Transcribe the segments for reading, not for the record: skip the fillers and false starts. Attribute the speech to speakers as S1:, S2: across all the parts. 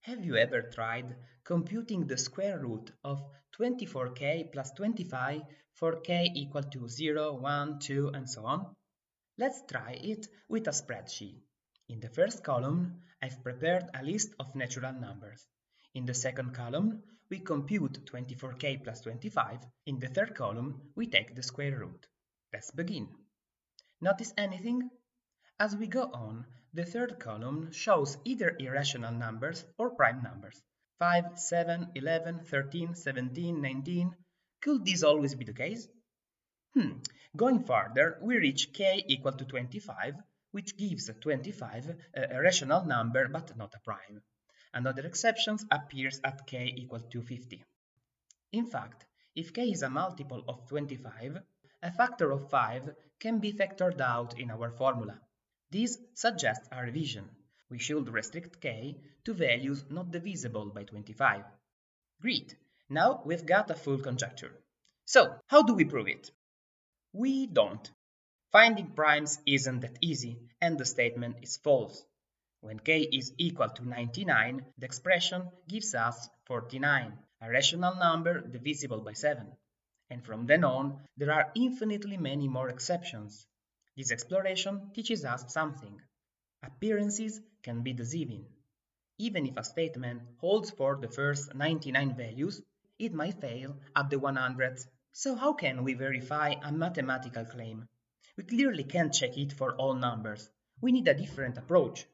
S1: Have you ever tried computing the square root of 24k plus 25 for k equal to 0, 1, 2, and so on? Let's try it with a spreadsheet. In the first column, I've prepared a list of natural numbers. In the second column, we compute 24k plus 25. In the third column, we take the square root. Let's begin. Notice anything? As we go on, the third column shows either irrational numbers or prime numbers. 5, 7, 11, 13, 17, 19. Could this always be the case? Going further, we reach k equal to 25, which gives 25 a rational number but not a prime. Another exception appears at k equal to 50. In fact, if k is a multiple of 25, a factor of 5 can be factored out in our formula. This suggests a revision. We should restrict k to values not divisible by 25. Great! Now we've got a full conjecture. So, how do we prove it? We don't. Finding primes isn't that easy, and the statement is false. When k is equal to 99, the expression gives us 49, a rational number divisible by 7. And from then on, there are infinitely many more exceptions. This exploration teaches us something. Appearances can be deceiving. Even if a statement holds for the first 99 values, it might fail at the 100th. So how can we verify a mathematical claim? We clearly can't check it for all numbers. We need a different approach.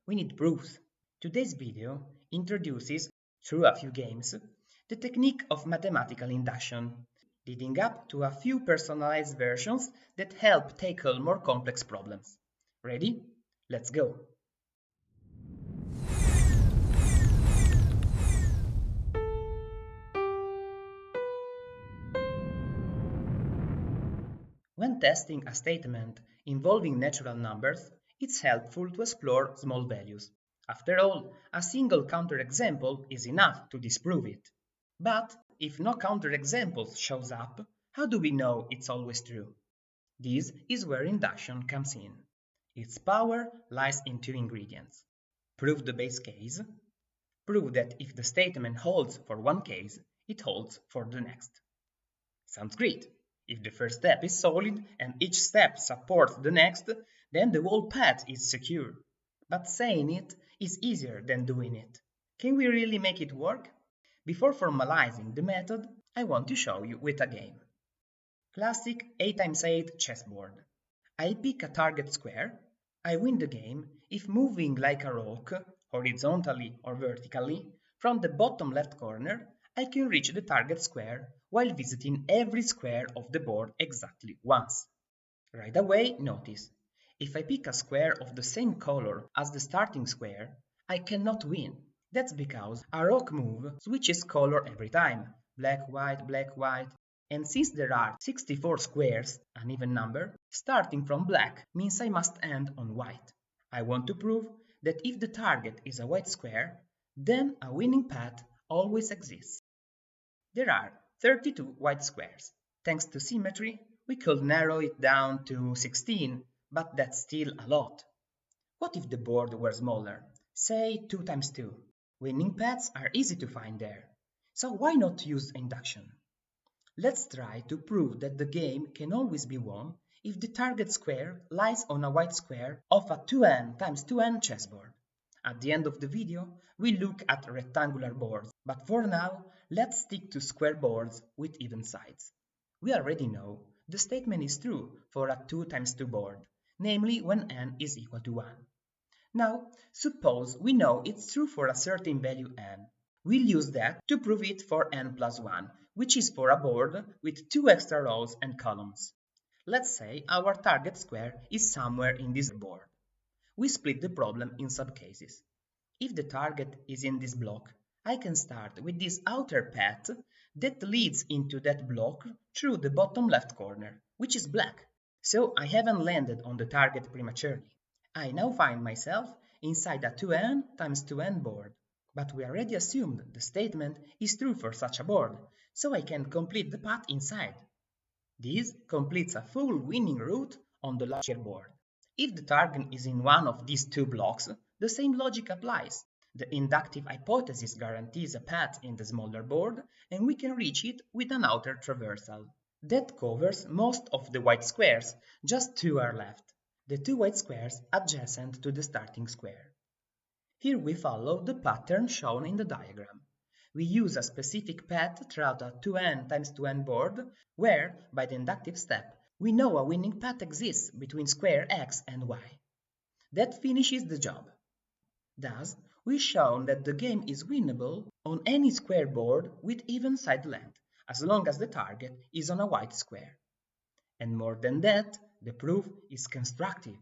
S1: We need proofs. Today's video introduces, through a few games, the technique of mathematical induction, leading up to a few personalized versions that help tackle more complex problems. Ready? Let's go! When testing a statement involving natural numbers, it's helpful to explore small values. After all, a single counterexample is enough to disprove it. But if no counterexamples shows up, how do we know it's always true? This is where induction comes in. Its power lies in two ingredients. Prove the base case. Prove that if the statement holds for one case, it holds for the next. Sounds great! If the first step is solid and each step supports the next, then the whole path is secure. But saying it is easier than doing it. Can we really make it work? Before formalizing the method, I want to show you with a game. Classic 8x8 chessboard. I pick a target square. I win the game if moving like a rook, horizontally or vertically, from the bottom left corner, I can reach the target square while visiting every square of the board exactly once. Right away, notice, if I pick a square of the same color as the starting square, I cannot win. That's because a rook move switches color every time, black, white, and since there are 64 squares, an even number, starting from black means I must end on white. I want to prove that if the target is a white square, then a winning path always exists. There are 32 white squares. Thanks to symmetry, we could narrow it down to 16, but that's still a lot. What if the board were smaller? Say 2 times 2. Winning paths are easy to find there. So why not use induction? Let's try to prove that the game can always be won if the target square lies on a white square of a 2n times 2n chessboard. At the end of the video, we look at rectangular boards, but for now, let's stick to square boards with even sides. We already know the statement is true for a 2 times 2 board, namely when n is equal to 1. Now, suppose we know it's true for a certain value n. We'll use that to prove it for n plus 1, which is for a board with 2 extra rows and columns. Let's say our target square is somewhere in this board. We split the problem in subcases. If the target is in this block, I can start with this outer path that leads into that block through the bottom left corner, which is black. So I haven't landed on the target prematurely. I now find myself inside a 2n times 2n board. But we already assumed the statement is true for such a board, so I can complete the path inside. This completes a full winning route on the larger board. If the target is in one of these two blocks, the same logic applies. The inductive hypothesis guarantees a path in the smaller board, and we can reach it with an outer traversal. That covers most of the white squares, just two are left, the two white squares adjacent to the starting square. Here we follow the pattern shown in the diagram. We use a specific path throughout a 2n times 2n board, where, by the inductive step, we know a winning path exists between square x and y. That finishes the job. Thus, we've shown that the game is winnable on any square board with even side length, as long as the target is on a white square. And more than that, the proof is constructive,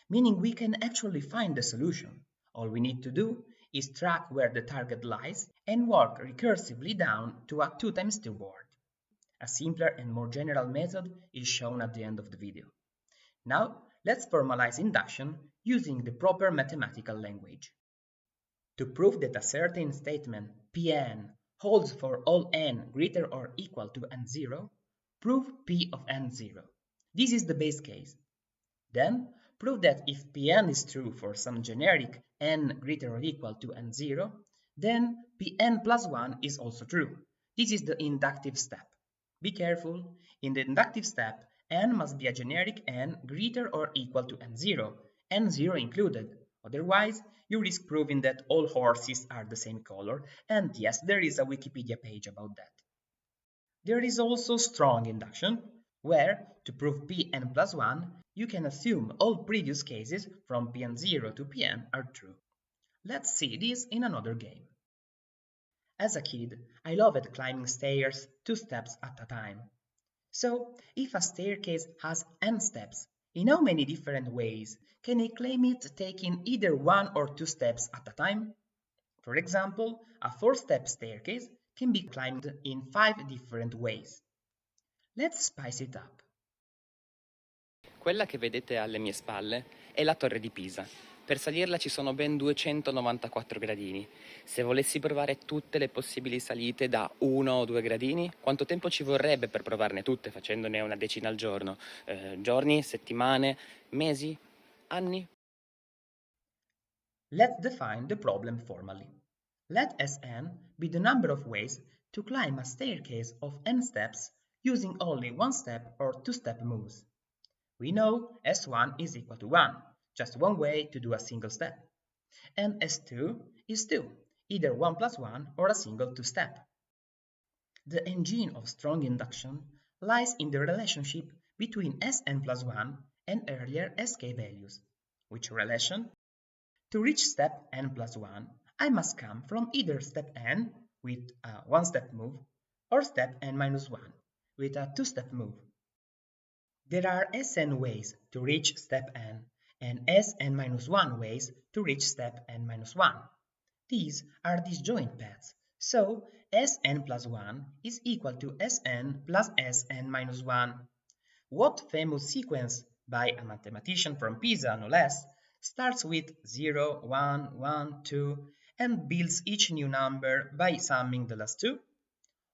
S1: meaning we can actually find the solution. All we need to do is track where the target lies and work recursively down to a 2 times 2 board. A simpler and more general method is shown at the end of the video. Now, let's formalize induction using the proper mathematical language. To prove that a certain statement Pn holds for all n greater or equal to n0, prove P of n0. This is the base case. Then, prove that if Pn is true for some generic n greater or equal to n0, then Pn plus 1 is also true. This is the inductive step. Be careful, in the inductive step, n must be a generic n greater or equal to n0, n0 included. Otherwise, you risk proving that all horses are the same color, and yes, there is a Wikipedia page about that. There is also strong induction, where, to prove Pn plus 1, you can assume all previous cases from Pn0 to Pn are true. Let's see this in another game. As a kid, I loved climbing stairs 2 steps at a time. So, if a staircase has n steps, in how many different ways can I claim it taking either 1 or 2 steps at a time? For example, a 4-step staircase can be climbed in 5 different ways. Let's spice it up.
S2: Quella che vedete alle mie spalle è la torre di Pisa. Per salirla ci sono ben 294 gradini. Se volessi provare tutte le possibili salite da 1 o 2 gradini, quanto tempo ci vorrebbe per provarne tutte, facendone una decina al giorno? Giorni, settimane, mesi, anni?
S1: Let's define the problem formally. Let Sn be the number of ways to climb a staircase of n steps using only 1-step or 2-step moves. We know S1 is equal to 1, just one way to do a single step. And S2 is 2, either 1 plus 1 or a single 2-step. The engine of strong induction lies in the relationship between Sn plus 1 and earlier Sk values. Which relation? To reach step n plus 1, I must come from either step n with a 1-step move or step n minus 1 with a 2-step move. There are Sn ways to reach step n and Sn minus 1 ways to reach step n minus 1. These are disjoint paths, so Sn plus 1 is equal to Sn plus Sn minus 1. What famous sequence, by a mathematician from Pisa no less, starts with 0, 1, 1, 2, and builds each new number by summing the last two?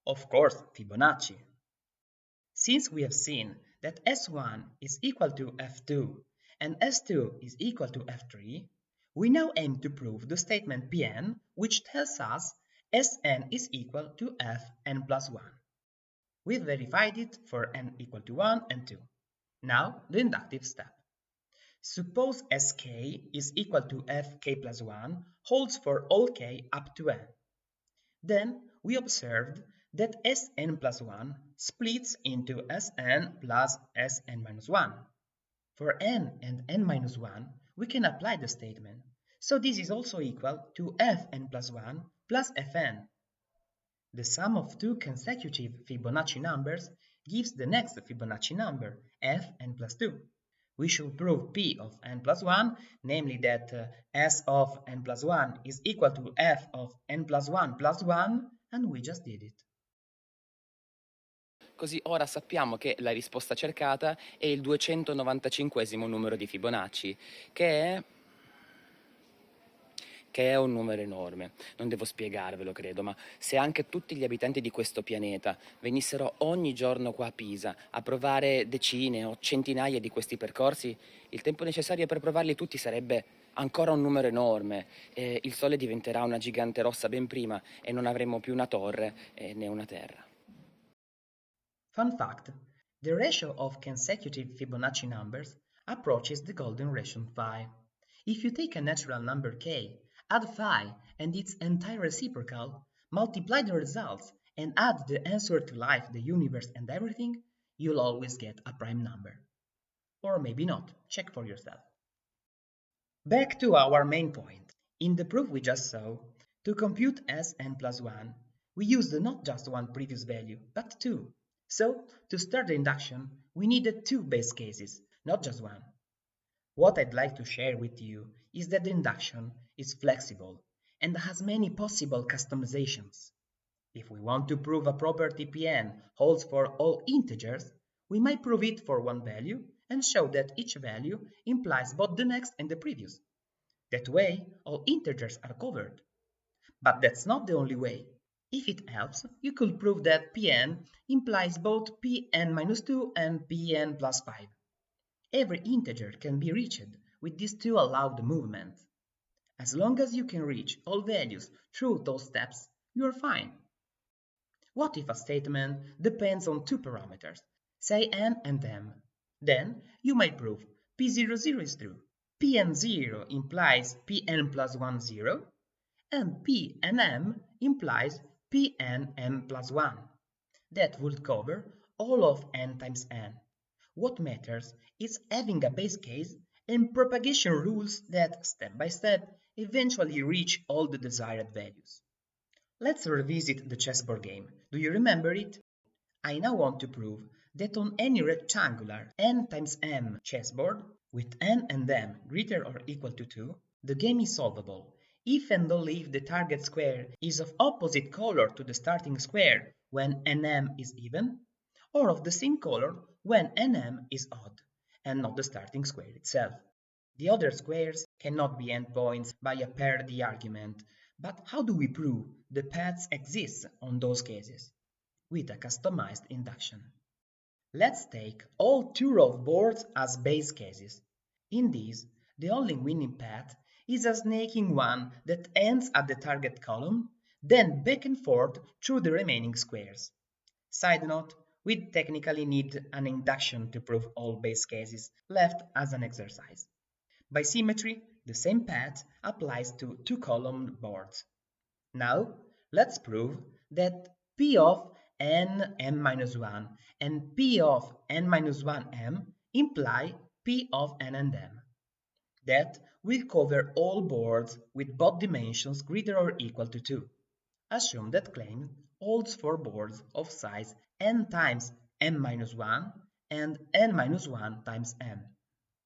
S1: Of course, Fibonacci. Since we have seen that S1 is equal to F2 and S2 is equal to F3, we now aim to prove the statement Pn, which tells us Sn is equal to Fn plus 1. We've verified it for n equal to 1 and 2. Now, the inductive step. Suppose Sk is equal to Fk plus 1 holds for all k up to n. Then we observed that Sn plus 1 splits into Sn plus Sn minus 1. For n and n minus 1, we can apply the statement, so this is also equal to Fn plus 1 plus Fn. The sum of two consecutive Fibonacci numbers gives the next Fibonacci number, Fn plus 2. We should prove P of n plus 1, namely that S of n plus 1 is equal to F of n plus 1, and we just did it.
S2: Così ora sappiamo che la risposta cercata è il 295esimo numero di Fibonacci, che è un numero enorme. Non devo spiegarvelo, credo, ma se anche tutti gli abitanti di questo pianeta venissero ogni giorno qua a Pisa a provare decine o centinaia di questi percorsi, il tempo necessario per provarli tutti sarebbe Ancora un numero enorme, il Sole diventerà una gigante rossa ben prima e non avremo più una torre né una terra.
S1: Fun fact: the ratio of consecutive Fibonacci numbers approaches the golden ratio phi. If you take a natural number k, add phi and its entire reciprocal, multiply the results, and add the answer to life, the universe, and everything, you'll always get a prime number. Or maybe not. Check for yourself. Back to our main point. In the proof we just saw, to compute Sn plus 1, we used not just one previous value, but two. So, to start the induction, we needed two base cases, not just one. What I'd like to share with you is that the induction is flexible and has many possible customizations. If we want to prove a property Pn holds for all integers, we might prove it for one value and show that each value implies both the next and the previous. That way, all integers are covered. But that's not the only way. If it helps, you could prove that Pn implies both Pn minus 2 and Pn plus 5. Every integer can be reached with these two allowed movements. As long as you can reach all values through those steps, you are fine. What if a statement depends on two parameters, say n and m? Then you might prove p00 is true. Pn0 implies Pn plus 1 0, and Pnm implies Pnm plus 1. That would cover all of n times n. What matters is having a base case and propagation rules that, step by step, eventually reach all the desired values. Let's revisit the chessboard game. Do you remember it? I now want to prove that on any rectangular n times m chessboard, with n and m greater or equal to 2, the game is solvable if and only if the target square is of opposite color to the starting square when nm is even, or of the same color when nm is odd, and not the starting square itself. The other squares cannot be endpoints by a parity argument, but how do we prove the paths exist on those cases? With a customized induction. Let's take all two row boards as base cases. In these, the only winning path is a snaking one that ends at the target column, then back and forth through the remaining squares. Side note, we technically need an induction to prove all base cases, left as an exercise. By symmetry, the same path applies to two-column boards. Now, let's prove that P of nm-1 and P of n-1m imply P of n and m. That will cover all boards with both dimensions greater or equal to 2. Assume that claim holds for boards of size n times m-1 and n-1 times m.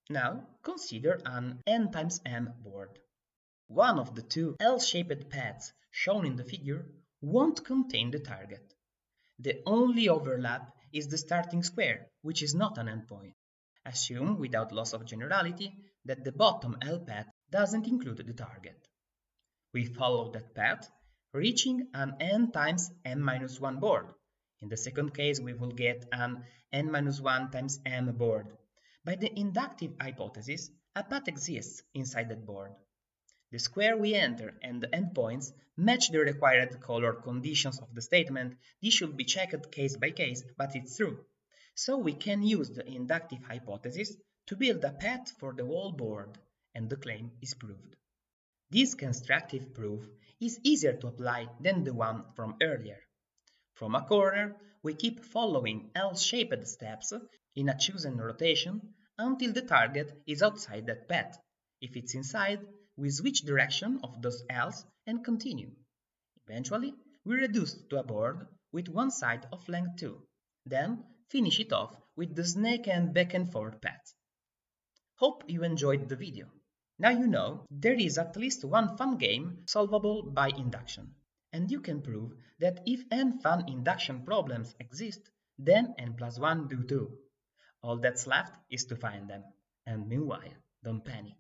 S1: Now consider an n times m board. One of the two L-shaped paths shown in the figure won't contain the target. The only overlap is the starting square, which is not an endpoint. Assume, without loss of generality, that the bottom L path doesn't include the target. We follow that path, reaching an n times m-1 board. In the second case, we will get an n-1 times m board. By the inductive hypothesis, a path exists inside that board. The square we enter and the endpoints match the required color conditions of the statement. This should be checked case by case, but it's true. So we can use the inductive hypothesis to build a path for the whole board, and the claim is proved. This constructive proof is easier to apply than the one from earlier. From a corner, we keep following L-shaped steps in a chosen rotation until the target is outside that path. If it's inside, we switch direction of those L's and continue. Eventually, we reduce to a board with one side of length 2. Then finish it off with the snake and back and forth path. Hope you enjoyed the video. Now you know there is at least one fun game solvable by induction. And you can prove that if n fun induction problems exist, then n plus 1 do too. All that's left is to find them. And meanwhile, don't panic.